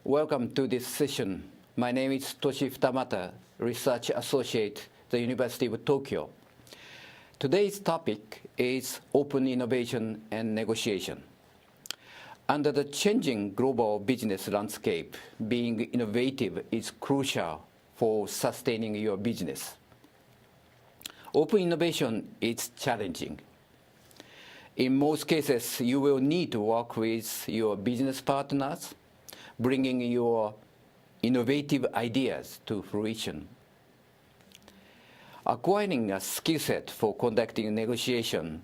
Welcome to this session. My name is Toshi Futamata, Research Associate at the University of Tokyo. Today's topic is open innovation and negotiation. Under the changing global business landscape, being innovative is crucial for sustaining your business. Open innovation is challenging. In most cases, you will need to work with your business partners, bringing your innovative ideas to fruition. Acquiring a skill set for conducting negotiation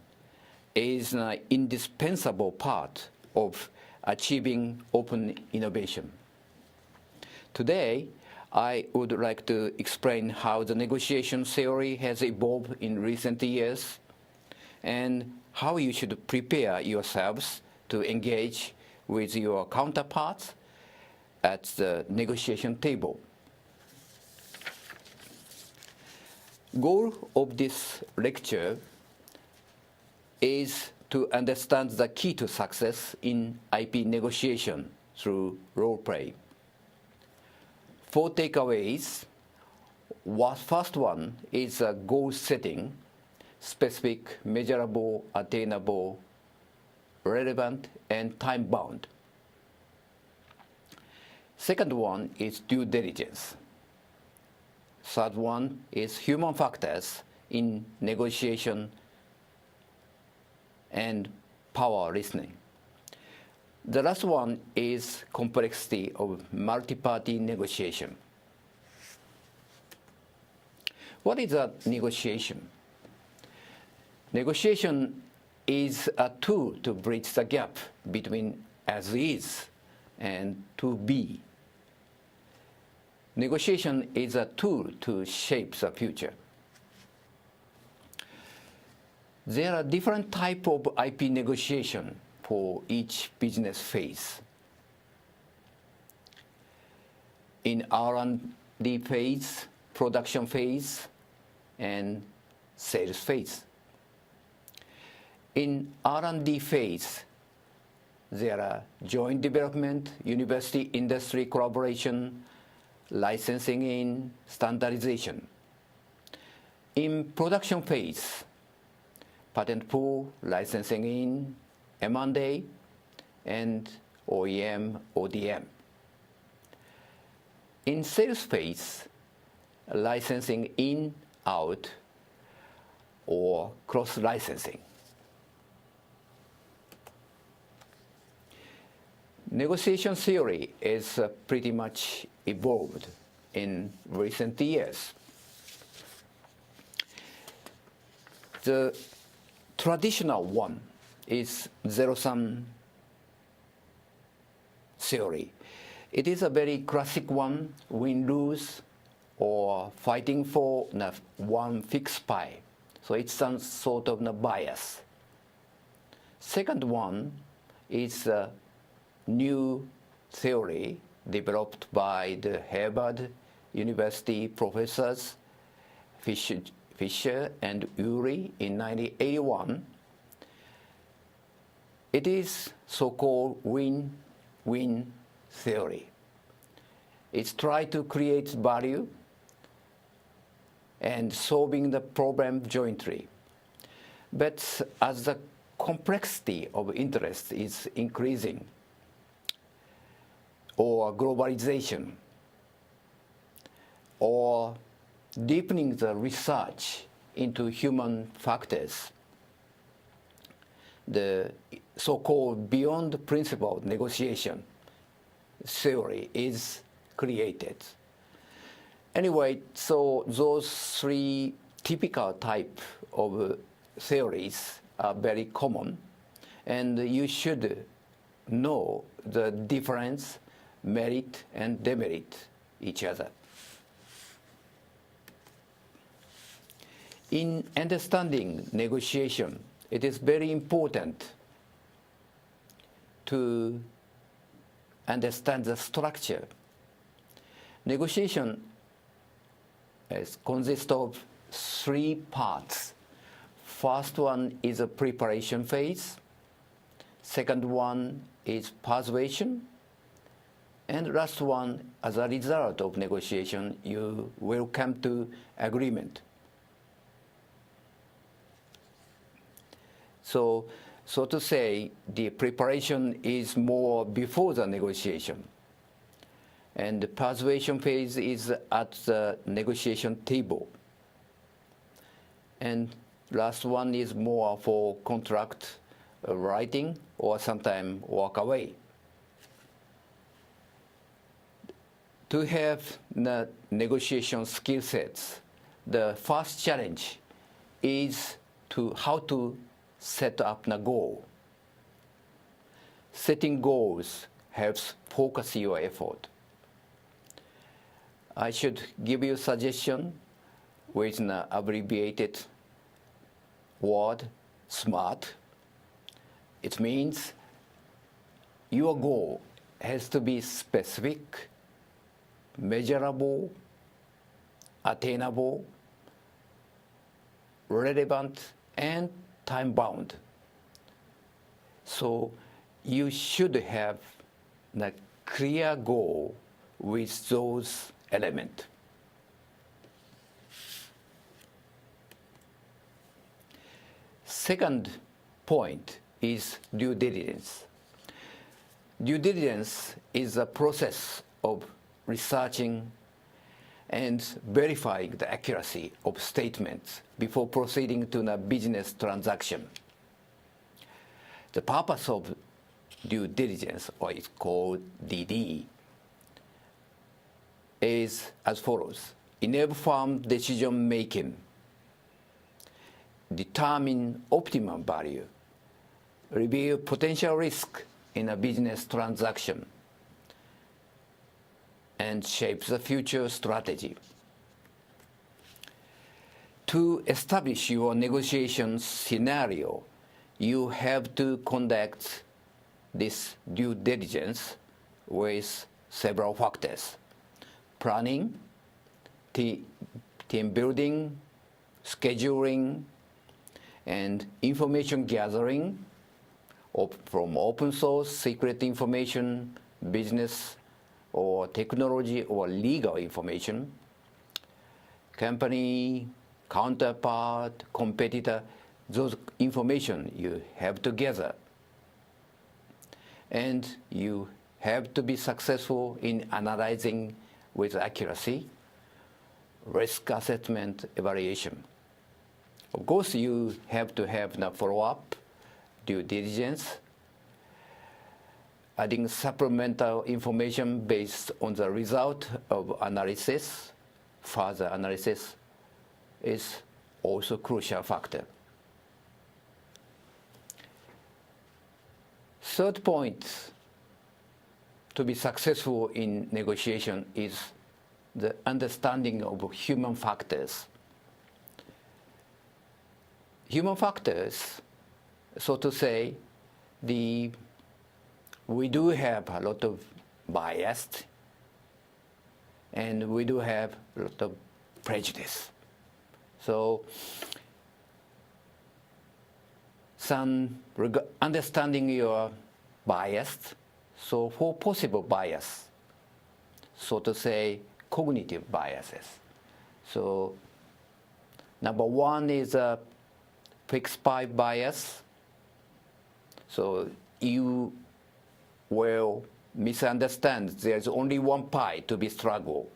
is an indispensable part of achieving open innovation. Today, I would like to explain how the negotiation theory has evolved in recent years and how you should prepare yourselves to engage with your counterparts at the negotiation table. Goal of this lecture is to understand the key to success in IP negotiation through role play. 4 takeaways. First one is a goal setting, specific, measurable, attainable, relevant, and time-bound. Second one is due diligence. Third one is human factors in negotiation and power listening. The last one is complexity of multi-party negotiation. What is a negotiation? Negotiation is a tool to bridge the gap between as is and to be. Negotiation is a tool to shape the future. There are different types of IP negotiation for each business phase. In R&D phase, production phase, and sales phase. In R&D phase, there are joint development, university-industry collaboration, licensing in, standardization. In production phase, patent pool, licensing in, M&A, and OEM, ODM. In sales phase, licensing in, out, or cross-licensing. Negotiation theory is pretty much evolved in recent years. The traditional one is zero-sum theory. It is a very classic one, win-lose, or fighting for one fixed pie. So it's some sort of a bias. Second one is a new theory developed by the Harvard University professors Fisher and Urey in 1981. It is so-called win-win theory. It's trying to create value and solving the problem jointly. But as the complexity of interest is increasing, or globalization, or deepening the research into human factors, the so-called beyond principle negotiation theory is created. Anyway, so those 3 typical type of theories are very common, and you should know the difference, merit and demerit each other. In understanding negotiation, it is very important to understand the structure. Negotiation consists of 3 parts. First one is a preparation phase. Second one is persuasion. And last one, as a result of negotiation, you will come to agreement. So to say, the preparation is more before the negotiation. And the persuasion phase is at the negotiation table. And last one is more for contract writing or sometimes walk away. To have the negotiation skill sets, the first challenge is how to set up the goal. Setting goals helps focus your effort. I should give you a suggestion with an abbreviated word, SMART. It means your goal has to be specific, measurable, attainable, relevant, and time-bound. So you should have a clear goal with those elements. Second point is due diligence. Due diligence is a process of researching and verifying the accuracy of statements before proceeding to a business transaction. The purpose of due diligence, or it's called DD, is as follows: enable firm decision making, determine optimum value, review potential risk in a business transaction, and shape the future strategy. To establish your negotiation scenario, you have to conduct this due diligence with several factors: planning, team building, scheduling, and information gathering from open source, secret information, business or technology or legal information, company, counterpart, competitor, those information you have to gather. And you have to be successful in analyzing with accuracy, risk assessment, evaluation. Of course, you have to have the follow-up, due diligence, adding supplemental information based on the result of analysis. Further analysis is also a crucial factor. Third point to be successful in negotiation is the understanding of human factors. Human factors, so to say, we do have a lot of bias, and we do have a lot of prejudice. So understanding your bias, so for possible bias, so to say, cognitive biases. So number one is a fixed pie bias. So you will misunderstand there's only one pie to be struggled.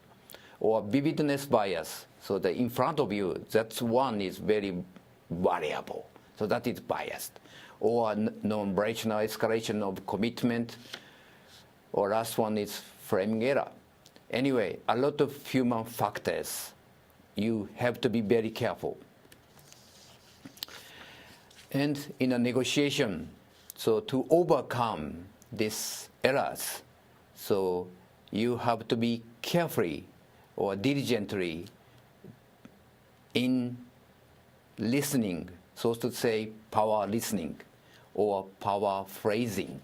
Or vividness bias, so that in front of you, that one is very variable. So that is biased. Or non-rational escalation of commitment. Or last one is framing error. Anyway, a lot of human factors. You have to be very careful. And in a negotiation, so to overcome these errors, so you have to be carefully or diligently in listening, so to say, power listening or power phrasing.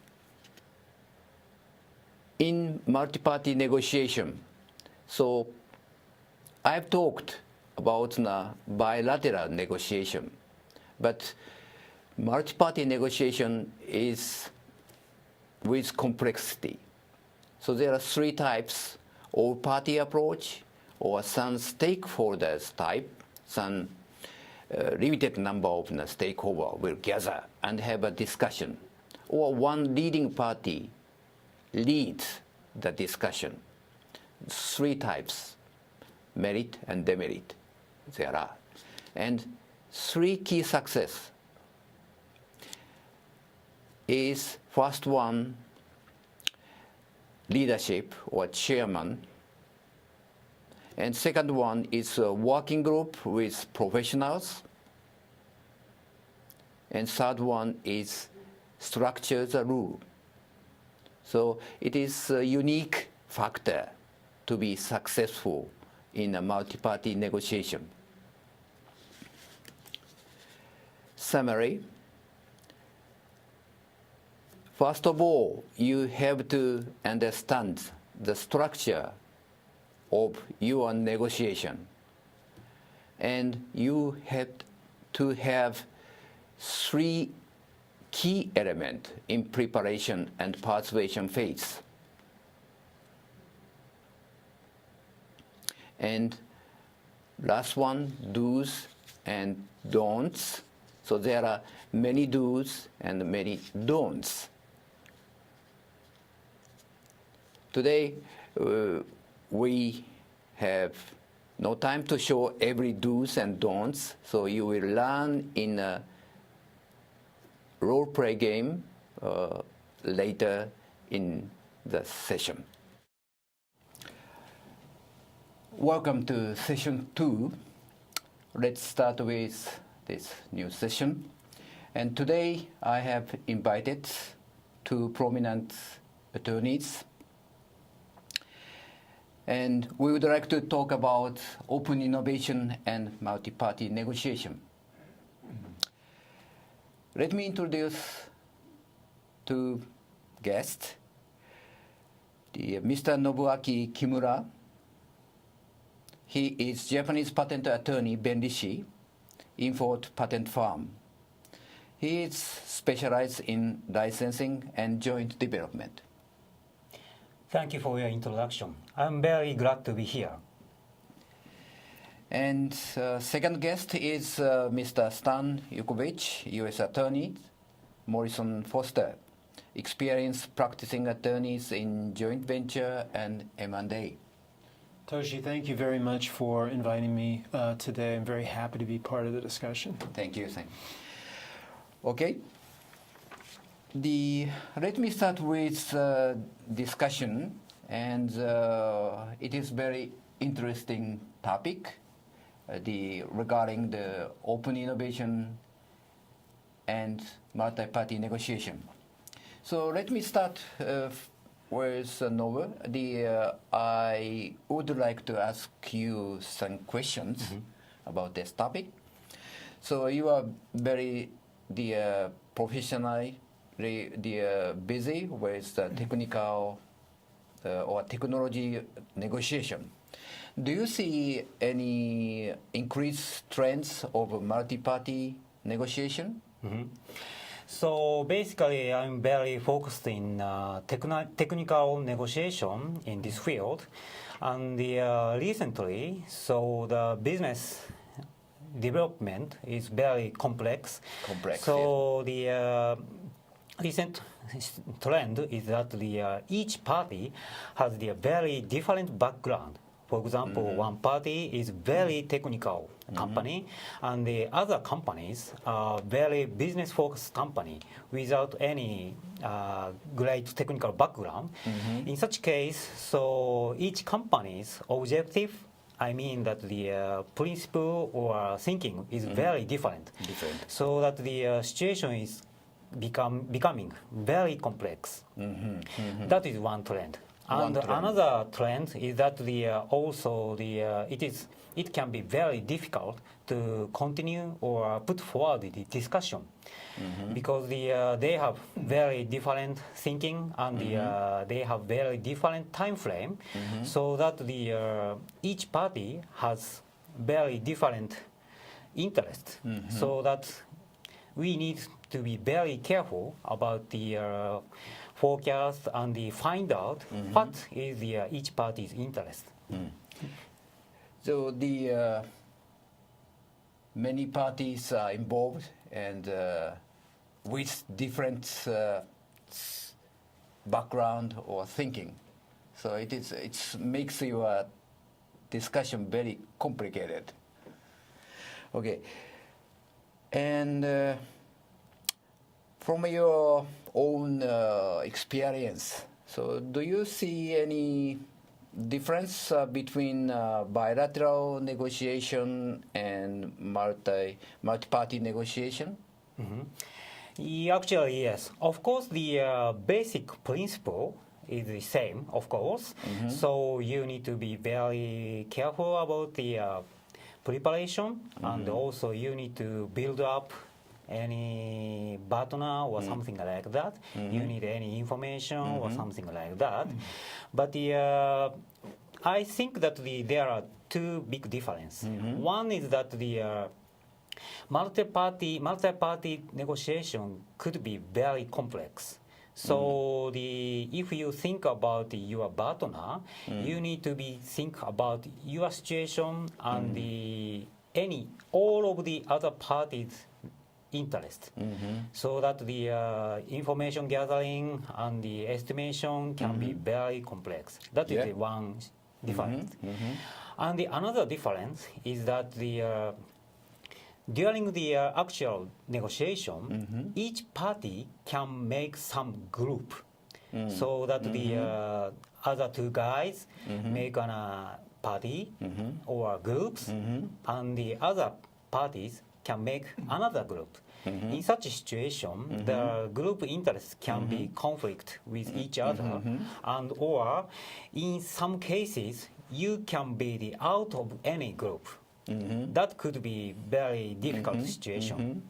In multi-party negotiation, so I've talked about the bilateral negotiation, but multi-party negotiation is with complexity. So there are three types: all-party approach, or some stakeholders type. Some limited number of the stakeholders will gather and have a discussion, or one leading party leads the discussion. Three types: merit and demerit there are. And three key success is first one, leadership or chairman. And second one is a working group with professionals. And third one is structure the rule. So it is a unique factor to be successful in a multi-party negotiation. Summary. First of all, you have to understand the structure of your negotiation. And you have to have three key elements in preparation and persuasion phase. And last one, do's and don'ts. So there are many do's and many don'ts. Today, we have no time to show every do's and don'ts, so you will learn in a role-play game later in the session. Welcome to session 2. Let's start with this new session. And today I have invited two prominent attorneys. And we would like to talk about open innovation and multi-party negotiation. Let me introduce two guests. Mr. Nobuaki Kimura. He is Japanese patent attorney Benrishi, Infort Patent Firm. He is specialized in licensing and joint development. Thank you for your introduction. I'm very glad to be here. And second guest is Mr. Stan Yukovich, U.S. attorney, Morrison Foster, experienced practicing attorneys in joint venture and M&A. Toshi, thank you very much for inviting me today. I'm very happy to be part of the discussion. Thank you. Okay. Let me start with discussion, and it is very interesting topic regarding the open innovation and multi-party negotiation. So let me start with Nova. I would like to ask you some questions about this topic. So you are very professionally busy with technical or technology negotiation. Do you see any increased trends of multi-party negotiation? So basically, I'm very focused in technical negotiation in this field. And recently, so the business development is very complex. So the recent trend is that each party has the very different background. For example, one party is very technical company, and the other companies are very business-focused company without any great technical background. In such case, so each company's objective, I mean that the principle or thinking is very different. So that the situation is becoming very complex. That is one trend. And another trend is that it can be very difficult to continue or put forward the discussion because they have very different thinking and they have very different time frame, so that each party has very different interests. So that we need to be very careful about forecast and find out what is each party's interest. So the many parties are involved and with different background or thinking. So it makes your discussion very complicated. Okay, and from your own experience, so do you see any difference between bilateral negotiation and multi-party negotiation? Actually, yes. Of course, the basic principle is the same, of course. So you need to be very careful about the preparation, and also you need to build up any partner or something like that. You need any information or something like that. But I think that there are two big differences. One is that the multi-party negotiation could be very complex. So if you think about your partner, you need to think about your situation and all of the other parties' interest, so that the information gathering and the estimation can be very complex. That is the one difference. And the another difference is that during the actual negotiation, each party can make some group, so that the other two guys make a party or groups, and the other parties can make another group. In such a situation, the group interests can be conflict with each other, and or in some cases, you can be the out of any group. That could be very difficult situation.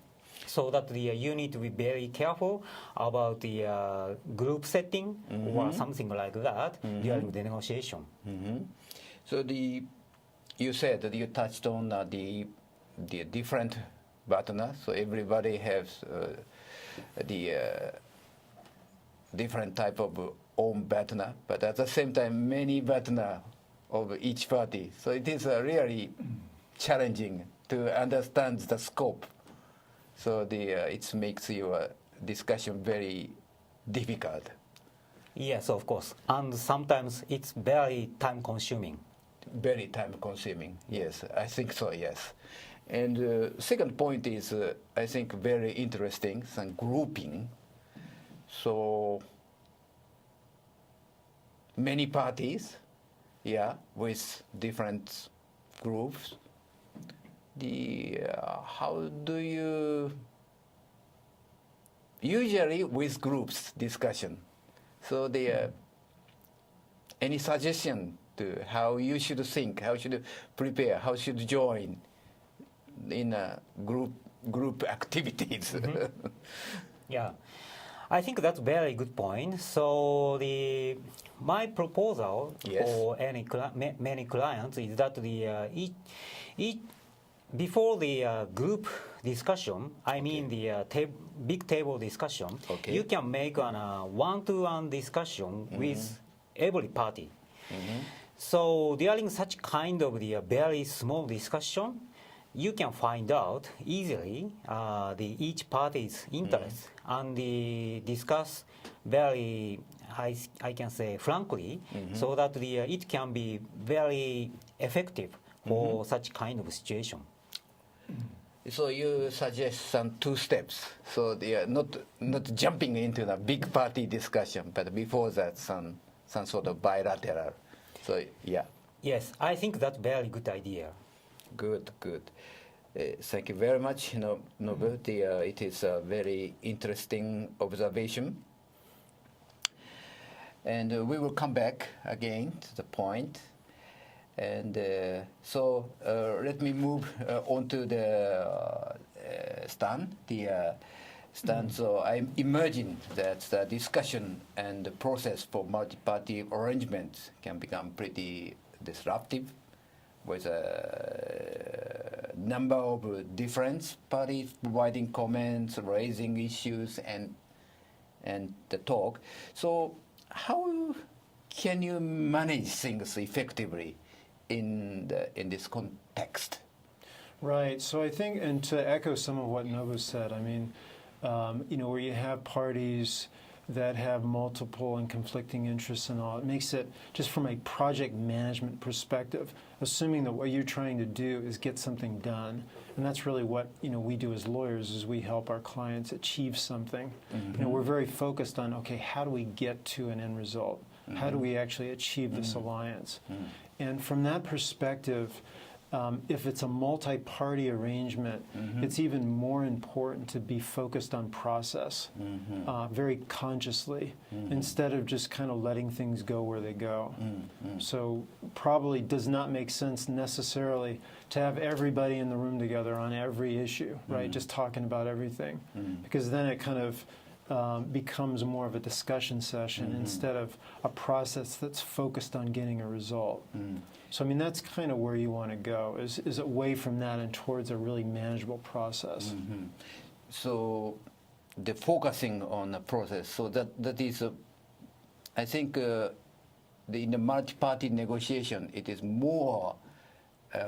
So that you need to be very careful about the group setting or something like that during the negotiation. So you said that you touched on the different partners. So everybody has the different type of own partner, but at the same time, many partner of each party. So it is really challenging to understand the scope. So it makes your discussion very difficult. Yes, of course. And sometimes it's very time consuming. Very time consuming, yes. I think so, yes. And second point is, I think, very interesting, some grouping. So many parties, with different groups. How do you usually with groups discussion? So any suggestion to how you should think, how should prepare, how should join in group activities? Yeah, I think that's a very good point. So my proposal for many clients is that before the group discussion, I mean the big table discussion, you can make a one-to-one discussion with every party. So during such kind of the very small discussion, you can find out easily each party's interests and discuss very, I can say, frankly, so that it can be very effective for such kind of situation. So you suggest some two steps. So they are not jumping into the big party discussion, but before that some sort of bilateral. So Yes, I think that's very good idea. Good. Thank you very much, Nobu. It is a very interesting observation. And we will come back again to the point. And so let me move on to the stand. So I'm imagining that the discussion and the process for multi-party arrangements can become pretty disruptive, with a number of different parties providing comments, raising issues, and and the talk. So how can you manage things effectively in this context? Right. So I think, and to echo some of what Nobu said, I mean, where you have parties that have multiple and conflicting interests and all, it makes it, just from a project management perspective, assuming that what you're trying to do is get something done, and that's really what we do as lawyers, is we help our clients achieve something. We're very focused on, okay, how do we get to an end result? How do we actually achieve this alliance? And from that perspective, if it's a multi-party arrangement, it's even more important to be focused on process very consciously instead of just kind of letting things go where they go. So probably does not make sense necessarily to have everybody in the room together on every issue, right? Just talking about everything, because then it kind of becomes more of a discussion session instead of a process that's focused on getting a result. So I mean, that's kind of where you want to go, is away from that and towards a really manageable process. So the focusing on the process, so that is, I think in the multi-party negotiation, it is more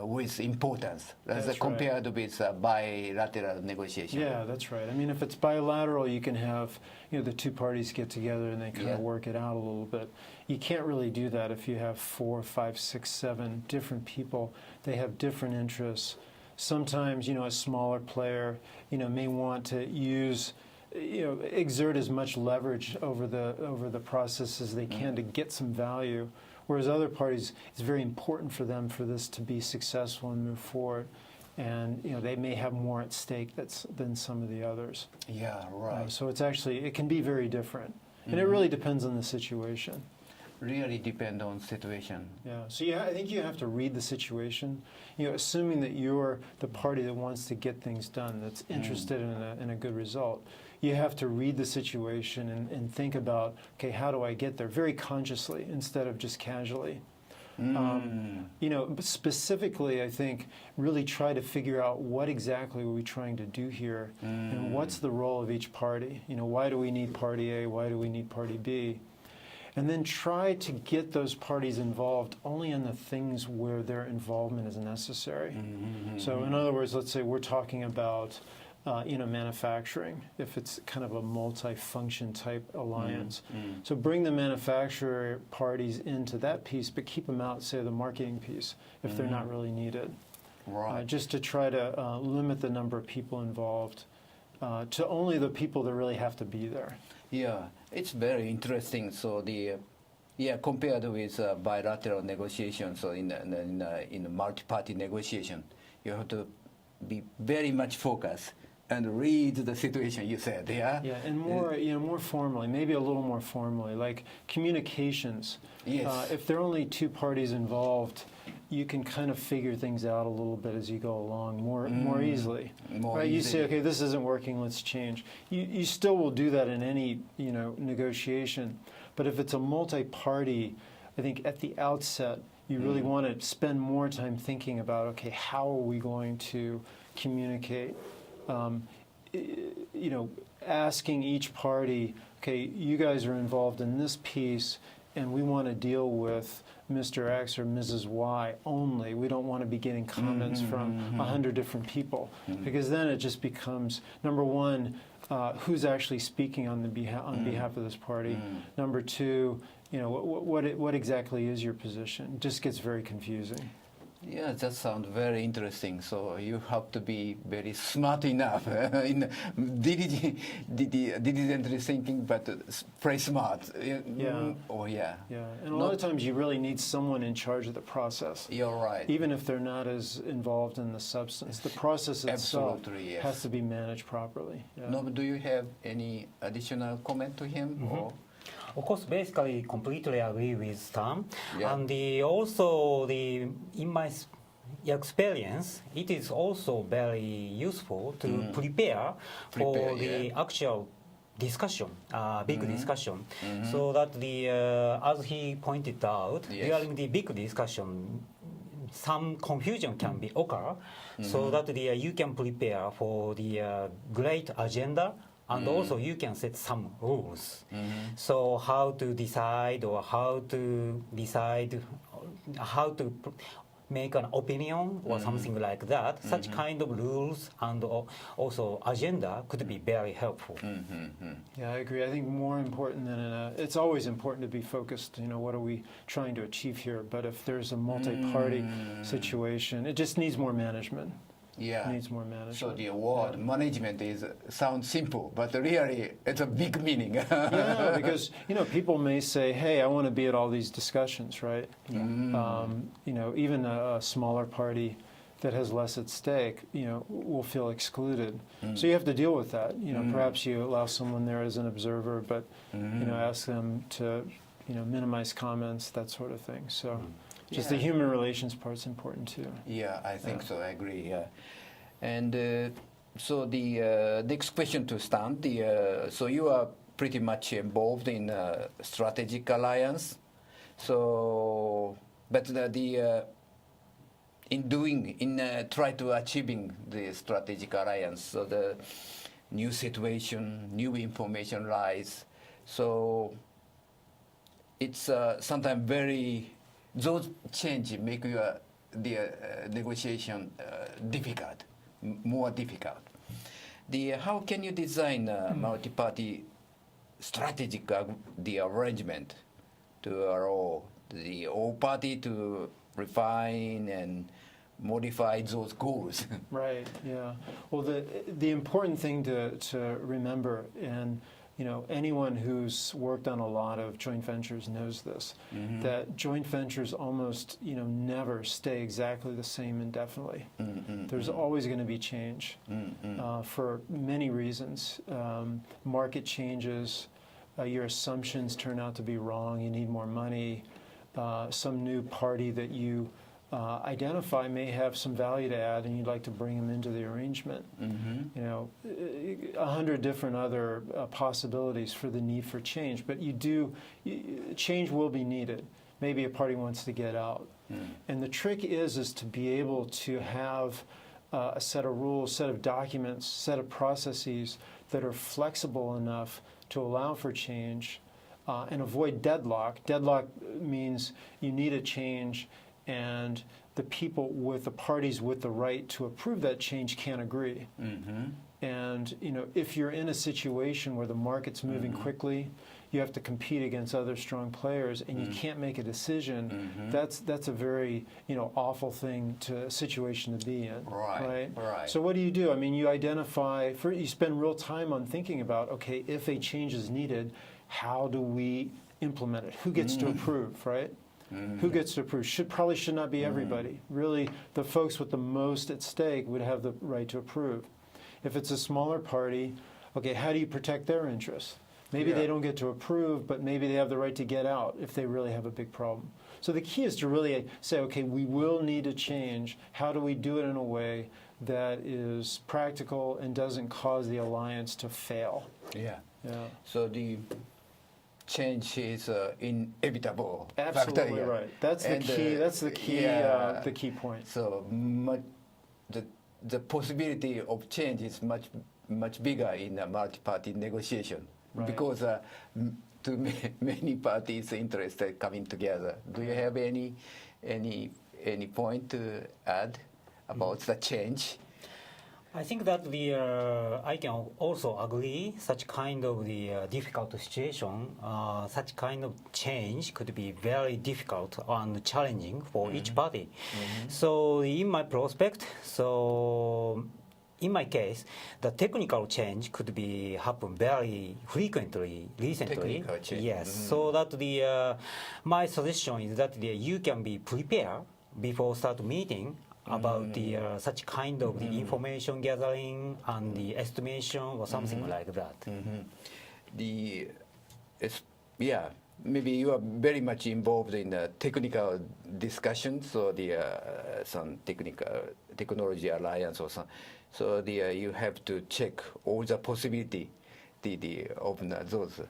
with importance as compared with bilateral negotiation. Yeah, that's right. I mean, if it's bilateral, you can have the two parties get together and they kind of work it out a little bit. You can't really do that if you have 4, 5, 6, 7 different people. They have different interests. Sometimes a smaller player may want to use exert as much leverage over the process as they can to get some value. Whereas other parties, it's very important for them for this to be successful and move forward, and they may have more at stake than some of the others. Yeah, right. So it can be very different, and it really depends on the situation. Really depend on situation. Yeah. So I think you have to read the situation. Assuming that you're the party that wants to get things done, that's interested in a good result. You have to read the situation and think about, okay, how do I get there? Very consciously instead of just casually. Specifically, I think, really try to figure out what exactly are we trying to do here, and what's the role of each party. Why do we need party A? Why do we need party B? And then try to get those parties involved only in the things where their involvement is necessary. So in other words, let's say we're talking about manufacturing, if it's kind of a multi-function type alliance. So bring the manufacturer parties into that piece, but keep them out, say, the marketing piece, if they're not really needed. Right. Just to try to limit the number of people involved to only the people that really have to be there. Yeah, it's very interesting. So compared with bilateral negotiation, so in the multi-party negotiation, you have to be very much focused and read the situation, you said, yeah? Yeah, and more formally, maybe a little more formally, like communications. Yes. If there are only two parties involved, you can kind of figure things out a little bit as you go along more easily. Right? You say, okay, this isn't working, let's change. You still will do that in any negotiation, but if it's a multi-party, I think at the outset, you really want to spend more time thinking about, okay, how are we going to communicate? Asking each party, okay, you guys are involved in this piece, and we want to deal with Mr. X or Mrs. Y only. We don't want to be getting comments from 100 different people, because then it just becomes, number one, who's actually speaking on behalf of this party. Number two, what exactly is your position? It just gets very confusing. Yeah, that sounds very interesting. So you have to be very smart enough in diligently thinking, but very smart. Yeah. Oh, yeah. Yeah, and a lot of times you really need someone in charge of the process. You're right. Even if they're not as involved in the substance, the process itself Absolutely, yes. has to be managed properly. Yeah. No, do you have any additional comment to him? Or? Of course, basically, completely agree with Tom. Yeah. And in my experience, it is also very useful to prepare for the actual discussion, big discussion, so that as he pointed out, during the big discussion, some confusion can occur, so that you can prepare for the great agenda and also you can set some rules. So how to decide or how to make an opinion or something like that. Such kind of rules and also agenda could be very helpful. Yeah, I agree. I think more important than it's always important to be focused. What are we trying to achieve here? But if there's a multi-party situation, it just needs more management. Yeah. Needs more management. So the word management sounds simple, but really it's a big meaning. Yeah, because people may say, "Hey, I want to be at all these discussions," right? Even a smaller party that has less at stake, will feel excluded. So you have to deal with that. Perhaps you allow someone there as an observer, but ask them to minimize comments, that sort of thing. So. Just the human relations part's important too. Yeah, I think so. I agree. Yeah, and so the next question to Stan. So you are pretty much involved in strategic alliance. So, but try to achieving the strategic alliance. So the new situation, new information rise. So it's sometimes those changes make the negotiation difficult, more difficult. How can you design a multi-party strategic arrangement to allow all party to refine and modify those goals? Right. Yeah. Well, the important thing to remember, and anyone who's worked on a lot of joint ventures knows this, that joint ventures almost never stay exactly the same indefinitely. There's always going to be change for many reasons. Market changes, your assumptions turn out to be wrong, you need more money, some new party that you identify may have some value to add, and you'd like to bring them into the arrangement. 100 different other possibilities for the need for change, but change will be needed. Maybe a party wants to get out, and the trick is to be able to have a set of rules, set of documents, set of processes that are flexible enough to allow for change and avoid deadlock. Deadlock means you need a change, and the parties with the right to approve that change can't agree. And if you're in a situation where the market's moving quickly, you have to compete against other strong players, and you can't make a decision. That's a very awful situation to be in. Right. So what do? I mean, you identify. You spend real time on thinking about, okay, if a change is needed, how do we implement it? Who gets to approve? Right. Who gets to approve? Probably should not be everybody. Really, the folks with the most at stake would have the right to approve. If it's a smaller party, okay, how do you protect their interests? Maybe they don't get to approve, but maybe they have the right to get out if they really have a big problem. So the key is to really say, okay, we will need to change. How do we do it in a way that is practical and doesn't cause the alliance to fail? Yeah. So the change is inevitable. Absolutely right. That's the key. That's the key. The key point. So the possibility of change is much bigger in a multi-party negotiation because many parties interested coming together. Do you have any point to add about the change? I think that I can also agree such kind of difficult situation, such kind of change could be very difficult and challenging for each party. So in my prospect, in my case, the technical change could happen very frequently recently. Yes, so that my suggestion is that you can be prepared before start meeting about such kind of the information gathering and the estimation or something like that. Maybe you are very much involved in the technical discussions or some technology alliance or some. So you have to check all the possibility of those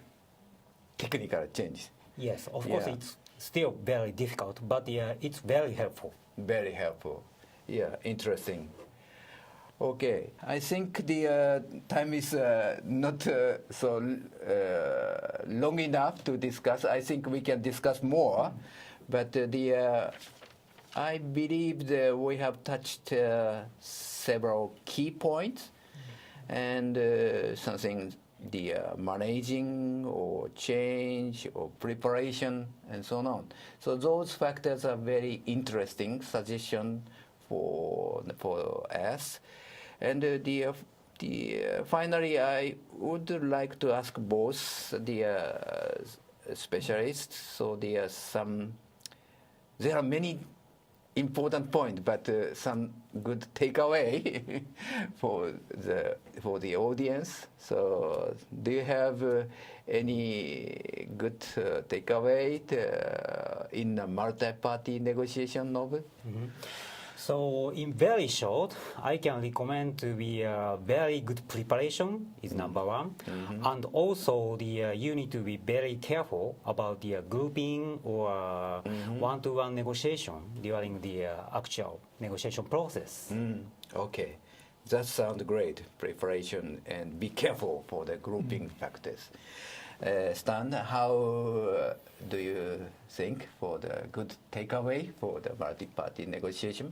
technical changes. Yes, of course it's still very difficult, but it's very helpful. Very helpful. Yeah, interesting. Okay, I think the time is not so long enough to discuss. I think we can discuss more, but I believe that we have touched several key points and something the managing or change or preparation and so on. So those factors are very interesting suggestion for us. And finally, I would like to ask both the specialists. So there are many important points, but some good takeaway for the audience. So, do you have any good takeaway in a multi-party negotiation novel? Mm-hmm. So, in very short, I can recommend to be a very good preparation is number one, and also you need to be very careful about the grouping or one-to-one negotiation during the actual negotiation process. Okay, that sounds great. Preparation and be careful for the grouping factors. Stan, how do you think for the good takeaway for the multi-party negotiation?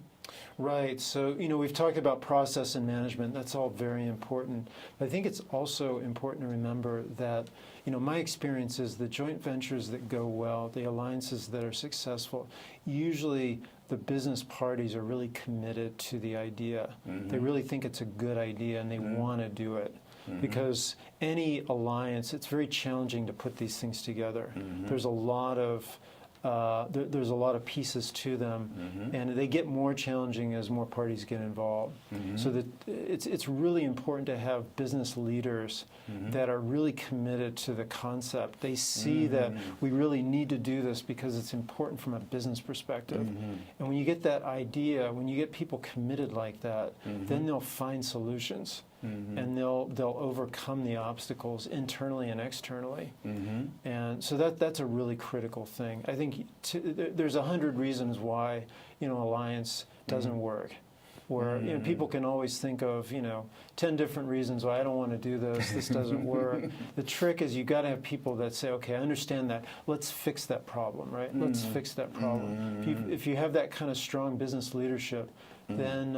Right. So, we've talked about process and management. That's all very important. But I think it's also important to remember that, my experience is the joint ventures that go well, the alliances that are successful, usually the business parties are really committed to the idea. They really think it's a good idea and they want to do it. Because any alliance, it's very challenging to put these things together. There's a lot of pieces to them, and they get more challenging as more parties get involved. So that it's really important to have business leaders that are really committed to the concept. They see that we really need to do this because it's important from a business perspective. And when you get that idea, when you get people committed like that, then they'll find solutions. And they'll overcome the obstacles internally and externally, and so that's a really critical thing. I think there's 100 reasons why alliance doesn't work. Where people can always think of 10 different reasons why I don't want to do this. This doesn't work. The trick is you got to have people that say, okay, I understand that. Let's fix that problem, right? Let's fix that problem. If you have that kind of strong business leadership, then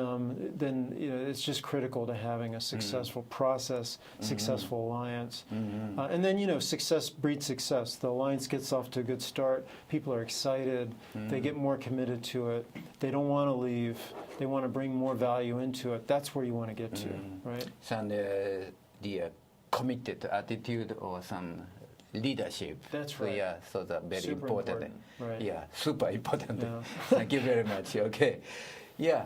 it's just critical to having a successful process, successful alliance. And then, success breeds success. The alliance gets off to a good start. People are excited. They get more committed to it. They don't want to leave. They want to bring more value into it. That's where you want to get to, right? And the committed attitude or some leadership. That's right. Yeah, so that's very Super important. Right. Yeah, super important. Yeah. Thank you very much. Okay. Yeah,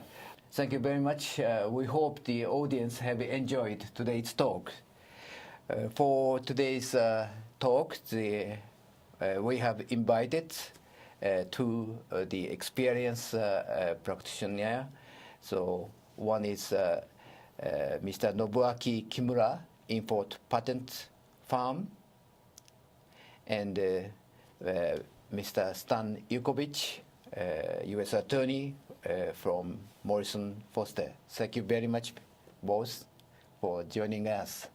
thank you very much. We hope the audience have enjoyed today's talk. For today's talk, we have invited two the experienced practitioner. So one is Mr. Nobuaki Kimura, import patent firm, and Mr. Stan Yukovich, U.S. attorney from Morrison Foster. Thank you very much, both, for joining us.